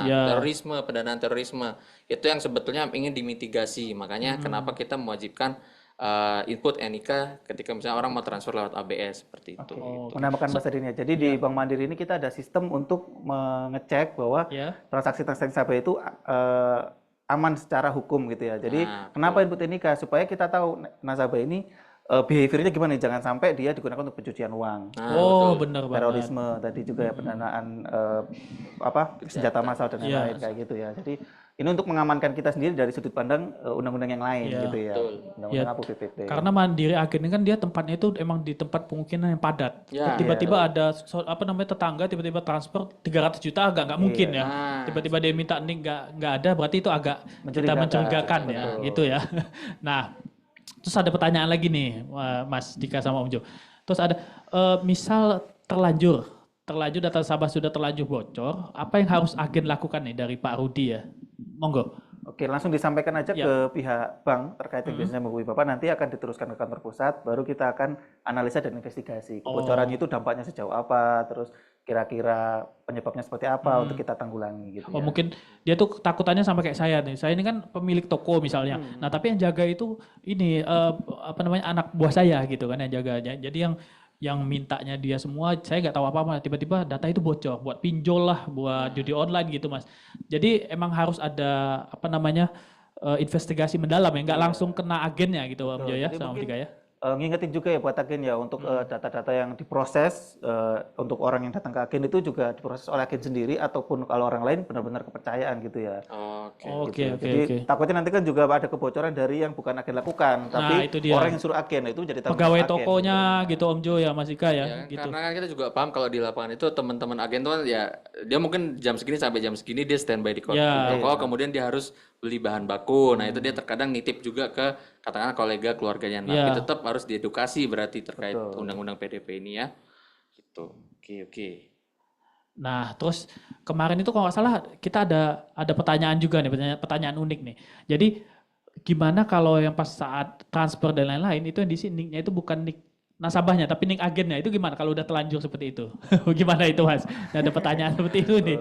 terorisme, pendanaan terorisme. Itu yang sebetulnya ingin dimitigasi. Makanya kenapa kita mewajibkan input NIK ketika misalnya orang mau transfer lewat ABS seperti itu.
Menambahkan Mas Adin ya. Jadi di Bank Mandiri ini kita ada sistem untuk mengecek bahwa transaksi-transaksi nasabah itu aman secara hukum gitu ya. Jadi kenapa input NIK? Supaya kita tahu nasabah ini behaviornya gimana, jangan sampai dia digunakan untuk pencucian uang.
Benar banget.
Terorisme tadi juga ya, pendanaan senjata massal dan lain-lain kayak gitu ya. Jadi ini untuk mengamankan kita sendiri dari sudut pandang undang-undang yang lain gitu ya. Undang-undang APBD.
Karena Mandiri Agen ini kan dia tempatnya itu emang di tempat pemukiman yang padat. Tiba-tiba ada tetangga tiba-tiba transfer 300 juta agak nggak mungkin ya. Tiba-tiba dia minta nih nggak ada, berarti itu agak kita mencurigakan ya, gitu ya. Nah, terus ada pertanyaan lagi nih, Mas Dika sama Om Jo. Terus ada, misal terlanjur data nasabah sudah terlanjur bocor, apa yang harus agen lakukan nih dari Pak Rudi ya? Monggo.
Oke, langsung disampaikan aja ke pihak bank terkait yang biasanya menghubungi Bapak, nanti akan diteruskan ke kantor pusat, baru kita akan analisa dan investigasi. Kebocoran itu dampaknya sejauh apa, terus kira-kira penyebabnya seperti apa untuk kita tanggulangi gitu ya.
Mungkin dia tuh takutannya sama kayak saya nih. Saya ini kan pemilik toko misalnya. Nah, tapi yang jaga itu ini anak buah saya gitu kan yang jaganya. Jadi yang mintanya dia semua, saya nggak tahu apa-apa, tiba-tiba data itu bocor buat pinjol lah, buat judi online gitu Mas. Jadi emang harus ada investigasi mendalam ya, nggak langsung kena agennya gitu Om Jo ya, sama Om Dika ya.
ngingetin juga ya buat agen ya untuk data-data yang diproses untuk orang yang datang ke agen itu juga diproses oleh agen sendiri ataupun kalau orang lain benar-benar kepercayaan gitu ya.
Oke.
Jadi takutnya nanti kan juga ada kebocoran dari yang bukan agen lakukan, tapi
itu dia.
orang yang suruh agen itu jadi tanggung
Pegawai
jawab agen.
tokonya gitu Om Jo ya Mas Ika ya,
Ya,
gitu.
karena kan kita juga paham kalau di lapangan itu teman-teman agen tuh kan ya dia mungkin jam segini sampai jam segini dia standby di
Ya.
toko, kemudian dia harus beli bahan baku. Nah, itu dia terkadang nitip juga ke katakanlah kolega keluarganya. Nah,
Ya.
tapi tetap harus diedukasi berarti terkait
Betul.
undang-undang PDP ini ya. Gitu. Oke.
Nah, terus kemarin itu kalau nggak salah kita ada pertanyaan juga nih, pertanyaan unik nih. Jadi gimana kalau yang pas saat transfer dan lain-lain itu yang di sini nicknya itu bukan nick nasabahnya tapi nick agennya, itu gimana kalau udah telanjur seperti itu? Gimana itu Mas? Ada pertanyaan seperti itu nih.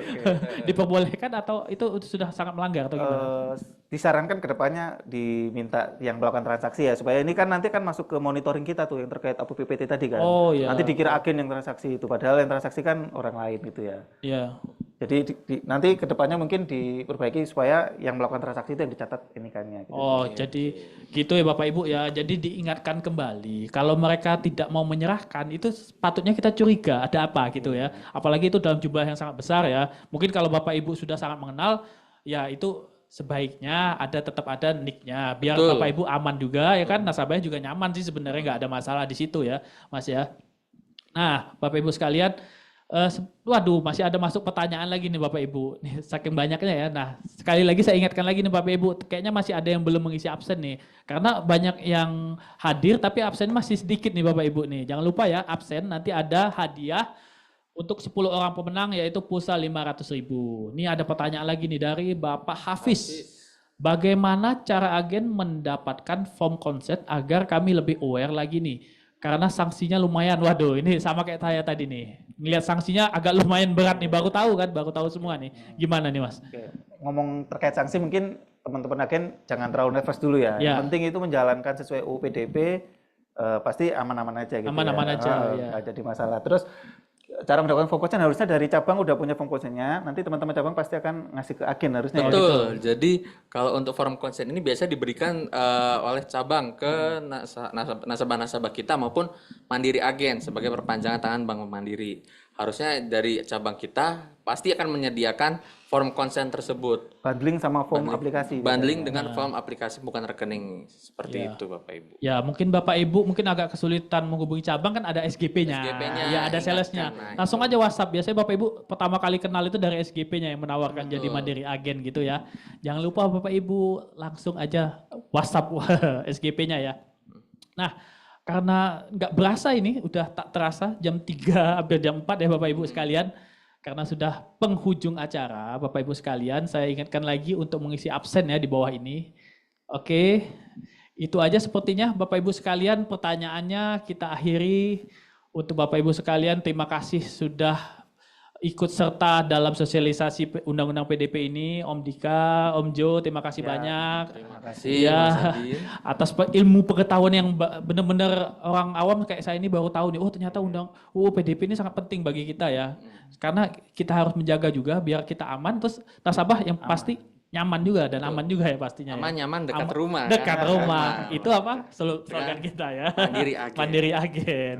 Diperbolehkan atau itu sudah sangat melanggar atau gimana?
Disarankan kedepannya diminta yang melakukan transaksi ya supaya ini kan nanti kan masuk ke monitoring kita tuh yang terkait APU PPT tadi kan.
Oh iya.
Nanti dikira agen yang transaksi itu padahal yang transaksi kan orang lain gitu ya.
Iya.
Jadi nanti kedepannya mungkin diperbaiki supaya yang melakukan transaksi itu yang dicatat inikannya. Gitu.
Oh, jadi gitu ya Bapak Ibu ya. Jadi diingatkan kembali kalau mereka tidak mau menyerahkan itu patutnya kita curiga ada apa gitu ya. Apalagi itu dalam jumlah yang sangat besar ya. Mungkin kalau Bapak Ibu sudah sangat mengenal ya itu sebaiknya tetap ada nicknya biar
Betul.
Bapak Ibu aman juga ya kan, nasabahnya juga nyaman sih sebenarnya, nggak ada masalah di situ ya Mas ya. Nah Bapak Ibu sekalian, waduh masih ada masuk pertanyaan lagi nih Bapak Ibu, nih, saking banyaknya ya. Nah sekali lagi saya ingatkan lagi nih Bapak Ibu, kayaknya masih ada yang belum mengisi absen nih karena banyak yang hadir tapi absen masih sedikit nih Bapak Ibu nih. Jangan lupa ya absen, nanti ada hadiah untuk 10 orang pemenang yaitu pulsa 500.000. Ini ada pertanyaan lagi nih dari Bapak Hafiz. Bagaimana cara agen mendapatkan form consent agar kami lebih aware lagi nih? Karena sanksinya lumayan. Waduh, ini sama kayak saya tadi nih. Ngelihat sanksinya agak lumayan berat nih. Baru tahu kan, baru tahu semua nih. Gimana nih Mas?
Oke. Ngomong terkait sanksi mungkin teman-teman agen jangan terlalu nervous dulu ya.
Ya.
Yang penting itu menjalankan sesuai UU PDP pasti aman-aman aja gitu.
Aman-aman
ya.
aja, ya.
Nggak jadi masalah. Terus cara mendapatkan form consent harusnya dari cabang udah punya form consentnya, nanti teman-teman cabang pasti akan ngasih ke agen harusnya.
Betul. Jadi kalau untuk form consent ini biasa diberikan oleh cabang ke nasabah-nasabah kita maupun Mandiri Agen sebagai perpanjangan tangan Bank Mandiri. Harusnya dari cabang kita pasti akan menyediakan form consent tersebut.
Bundling sama form aplikasi.
Bundling dengan form aplikasi bukan rekening seperti itu Bapak Ibu.
Ya mungkin Bapak Ibu mungkin agak kesulitan menghubungi cabang kan ada SGP-nya.
SGP-nya,
Ya ada
ingatkan,
salesnya.
nah,
Langsung aja WhatsApp. Biasanya Bapak Ibu pertama kali kenal itu dari SGP-nya yang menawarkan jadi Mandiri Agen gitu ya. Jangan lupa Bapak Ibu langsung aja WhatsApp SGP-nya ya. Nah karena nggak berasa ini udah tak terasa jam 3 hampir jam 4 ya Bapak Ibu sekalian. Karena sudah penghujung acara, Bapak Ibu sekalian, saya ingatkan lagi untuk mengisi absen ya di bawah ini. Oke, itu aja sepertinya Bapak Ibu sekalian pertanyaannya kita akhiri. Untuk Bapak Ibu sekalian, terima kasih sudah ikut serta dalam sosialisasi Undang-Undang PDP ini. Om Dika, Om Jo, terima kasih banyak.
Terima kasih
Ya,
Mas Adin.
atas ilmu pengetahuan yang benar-benar orang awam kayak saya ini baru tahu nih, oh ternyata UU PDP ini sangat penting bagi kita ya. Karena kita harus menjaga juga biar kita aman, terus nasabah yang pasti nyaman juga dan aman juga ya pastinya.
Aman,
ya.
nyaman, dekat rumah.
Dekat
kan?
rumah.
Aman.
Itu apa? Slogan kita ya.
Mandiri Agen.
Mandiri Agen.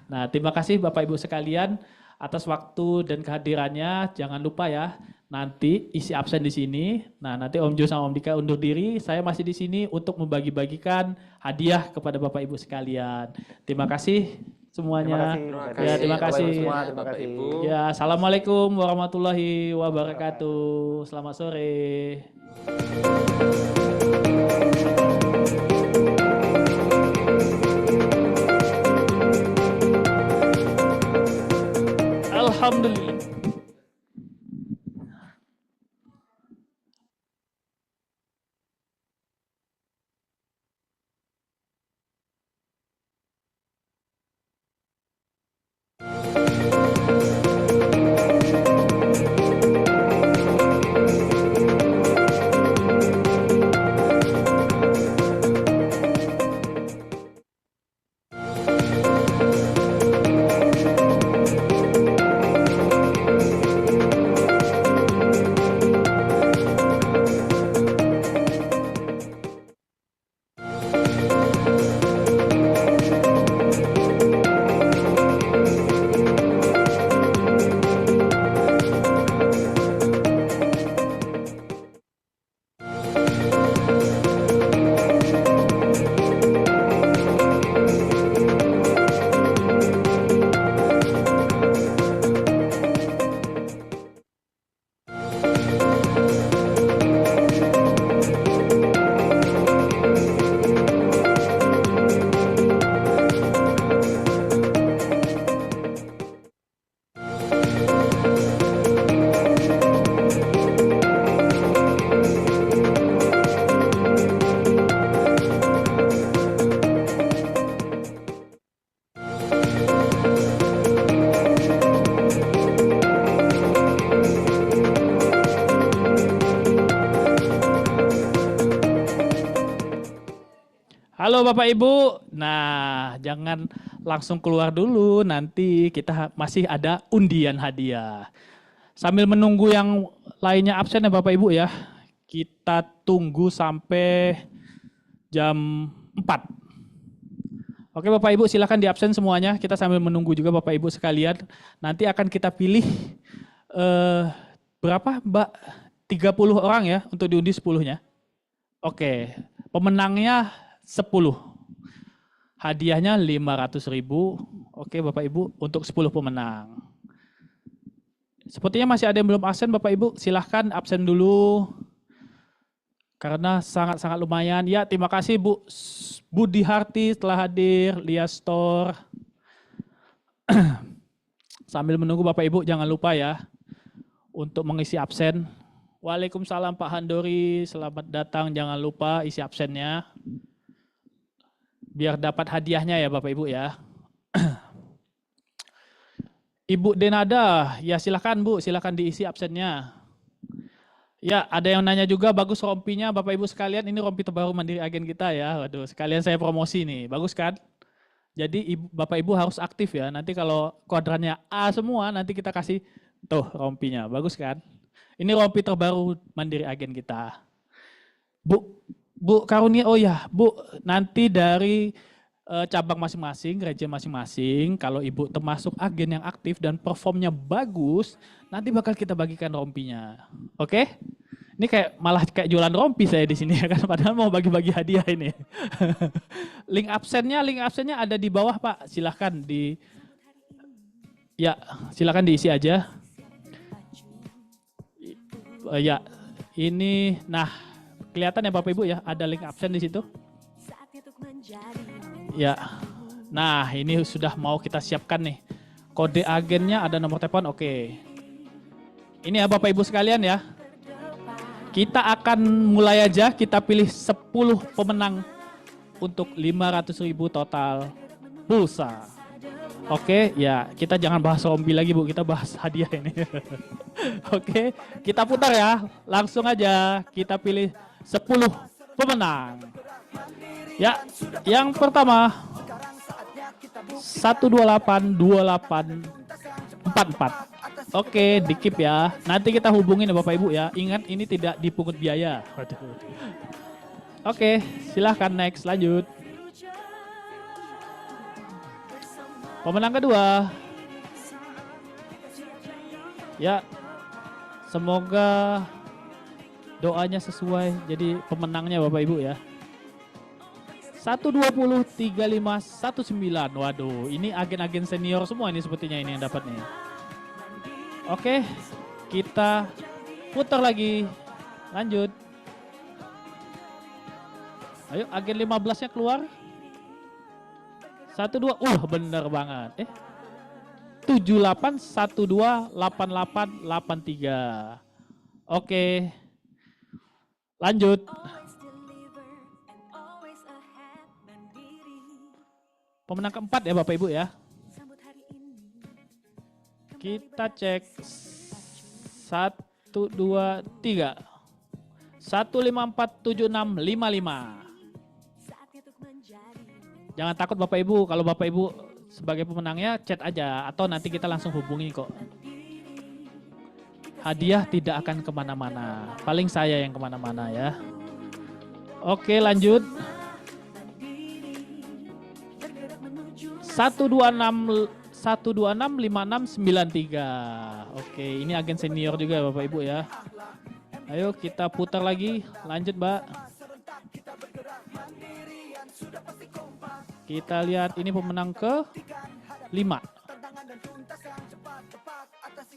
Nah, terima kasih Bapak Ibu sekalian atas waktu dan kehadirannya. Jangan lupa ya, nanti isi absen di sini. Nah, nanti Om Jo sama Om Dika undur diri. Saya masih di sini untuk membagi-bagikan hadiah kepada Bapak Ibu sekalian. Terima kasih semuanya. Ya, terima kasih.
Semua, terima
Bapak
kasih.
Ibu.
Ya, assalamualaikum warahmatullahi wabarakatuh. Selamat sore. Alhamdulillah. Halo Bapak Ibu. Nah, jangan langsung keluar dulu. Nanti kita masih ada undian hadiah. Sambil menunggu yang lainnya absen ya Bapak Ibu ya. Kita tunggu sampai jam 4. Oke Bapak Ibu silakan di absen semuanya. Kita sambil menunggu juga Bapak Ibu sekalian. Nanti akan kita pilih berapa Mbak? 30 orang ya untuk diundi 10-nya. Oke, pemenangnya 10. Hadiahnya 500.000. Oke Bapak Ibu untuk 10 pemenang. Sepertinya masih ada yang belum absen Bapak Ibu. Silahkan absen dulu. Karena sangat-sangat lumayan. Ya terima kasih Bu Budi Harti telah hadir. Lia Store. Sambil menunggu Bapak Ibu jangan lupa ya. Untuk mengisi absen. Waalaikumsalam Pak Handori, selamat datang. Jangan lupa isi absennya. Biar dapat hadiahnya ya Bapak Ibu ya. Ibu Denada, ya silakan Bu, silakan diisi absennya. Ya ada yang nanya juga, bagus rompinya Bapak Ibu sekalian, ini rompi terbaru Mandiri Agen kita ya. Waduh, sekalian saya promosi nih, bagus kan? Jadi Bapak Ibu harus aktif ya, nanti kalau kuadrannya A semua, nanti kita kasih tuh rompinya, bagus kan? Ini rompi terbaru Mandiri Agen kita. Bu Karunia, oh ya Bu, nanti dari cabang masing-masing, region masing-masing, kalau Ibu termasuk agen yang aktif dan performnya bagus, nanti bakal kita bagikan rompinya. Oke? Ini malah kayak jualan rompi saya di sini ya kan, padahal mau bagi-bagi hadiah ini. link absennya ada di bawah Pak, silahkan silakan diisi aja. Ya, ini, nah kelihatan ya Bapak Ibu ya, ada link absen di situ. Ya, nah ini sudah mau kita siapkan nih. Kode agennya ada nomor telepon, oke. Ini ya Bapak Ibu sekalian ya. Kita akan mulai aja, kita pilih 10 pemenang untuk 500.000 total pulsa. Oke, ya kita jangan bahas rompi lagi Bu, kita bahas hadiah ini. Oke, kita putar ya, langsung aja kita pilih 10 pemenang. Ya, yang pertama 1282844. Oke, di keep ya. Nanti kita hubungin ya Bapak Ibu ya. Ingat ini tidak dipungut biaya. Oke, silahkan next, lanjut. Pemenang kedua. Ya, semoga doanya sesuai. Jadi pemenangnya Bapak Ibu ya. 1203519. Waduh, ini agen-agen senior semua ini sepertinya ini yang dapat nih. Oke, kita putar lagi. Lanjut. Ayo agen 15-nya keluar. 12, bener banget. 78128883. Oke. Lanjut. Pemenang keempat ya Bapak Ibu ya. Kita cek 1, 2, 3. 1547655. Jangan takut Bapak Ibu, kalau Bapak Ibu sebagai pemenangnya chat aja atau nanti kita langsung hubungi kok. Hadiah tidak akan kemana-mana, paling saya yang kemana-mana ya. Oke lanjut. 1265693. Oke, ini agen senior juga Bapak Ibu ya. Ayo kita putar lagi, lanjut Mbak. Kita lihat ini pemenang ke 5.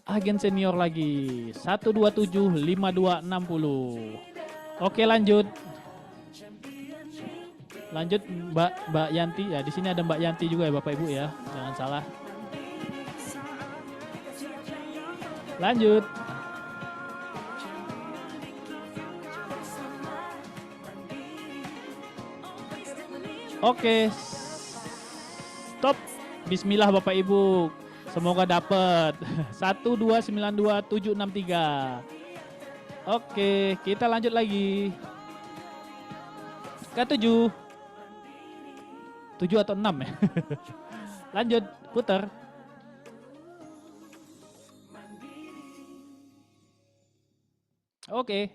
Agen senior lagi 1275260. Oke lanjut. Lanjut Mbak Yanti ya, di sini ada Mbak Yanti juga ya Bapak Ibu ya, jangan salah. Lanjut. Oke. Stop. Bismillah Bapak Ibu. Semoga dapat 1292763. Oke, kita lanjut lagi. Ke 7. 7 atau 6 ya. Lanjut, putar. Oke.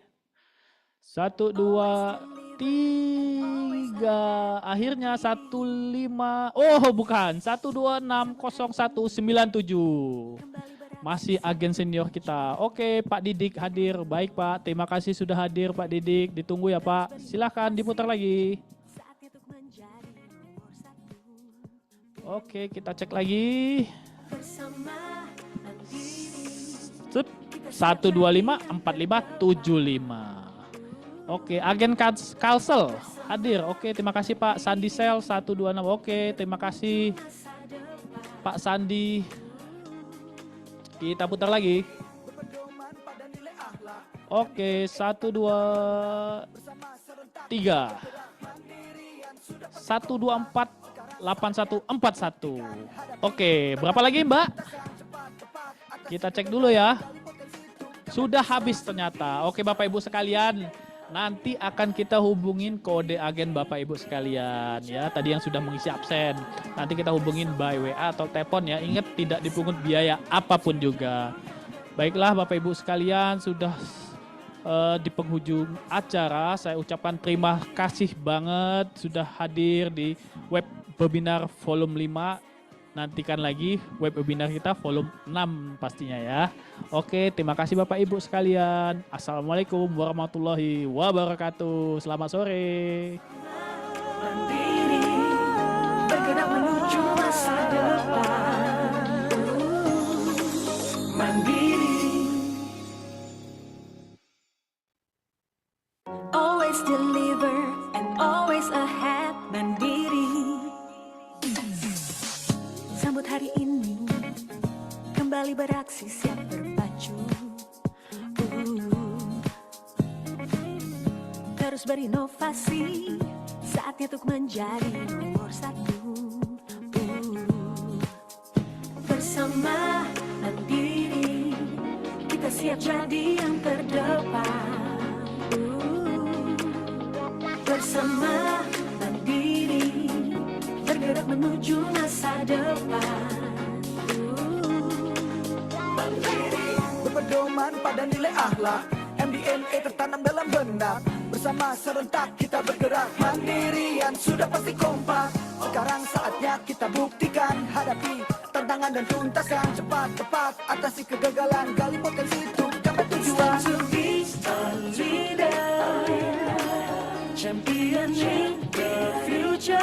1, 2, 3. Akhirnya 15. Oh, bukan. 1260197. Masih agen senior kita. Oke, Pak Didik hadir. Baik, Pak. Terima kasih sudah hadir, Pak Didik. Ditunggu ya, Pak. Silahkan diputar lagi. Oke, kita cek lagi. 1254575. Oke, agen Kalsel hadir. Oke, terima kasih Pak Sandi Sel 126. Oke, terima kasih Pak Sandi. Kita putar lagi. Oke, 1 2 3 124 8141. Oke, berapa lagi Mbak? Kita cek dulu ya. Sudah habis ternyata. Oke Bapak Ibu sekalian, nanti akan kita hubungin kode agen Bapak Ibu sekalian ya. Tadi yang sudah mengisi absen, nanti kita hubungin by WA atau telepon ya. Ingat tidak dipungut biaya apapun juga. Baiklah Bapak Ibu sekalian, sudah di penghujung acara. Saya ucapkan terima kasih banget sudah hadir di web webinar volume 5. Nantikan lagi web webinar kita volume 6 pastinya ya. Oke, terima kasih Bapak Ibu sekalian. Assalamualaikum warahmatullahi wabarakatuh. Selamat sore.
Mandiri, bergerak menuju masa depan. Mandiri, always deliver and always ahead. Mandiri, sambut hari ini, kembali beraksi siap berpacu. Terus berinovasi, saatnya untuk menjadi nomor 1. Bersama Mandiri, kita siap jadi yang terdepan. Bersama Mandiri, bergerak menuju masa depan.
Mandiri, berpedoman pada nilai akhlak, MDMA tertanam dalam benak. Bersama serentak kita bergerak, mandirian sudah pasti kompak. Sekarang saatnya kita buktikan, hadapi tantangan dan tuntaskan. Cepat, tepat, atasi kegagalan, gali potensi untuk capai tujuan.
To be a leader, championing the future.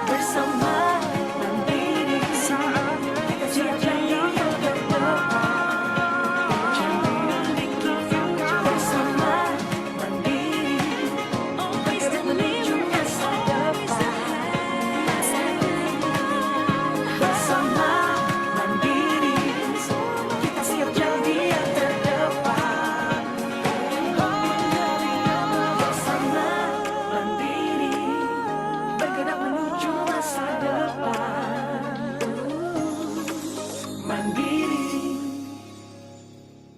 Bersama Mandiri, kita siap jadi yang terdepan. Championing the future. Bersama Mandiri, bergerak menuju masa depan. Bersama Mandiri, kita siap jadi yang terdepan. Bersama Mandiri, bergerak menuju masa depan. Mandiri.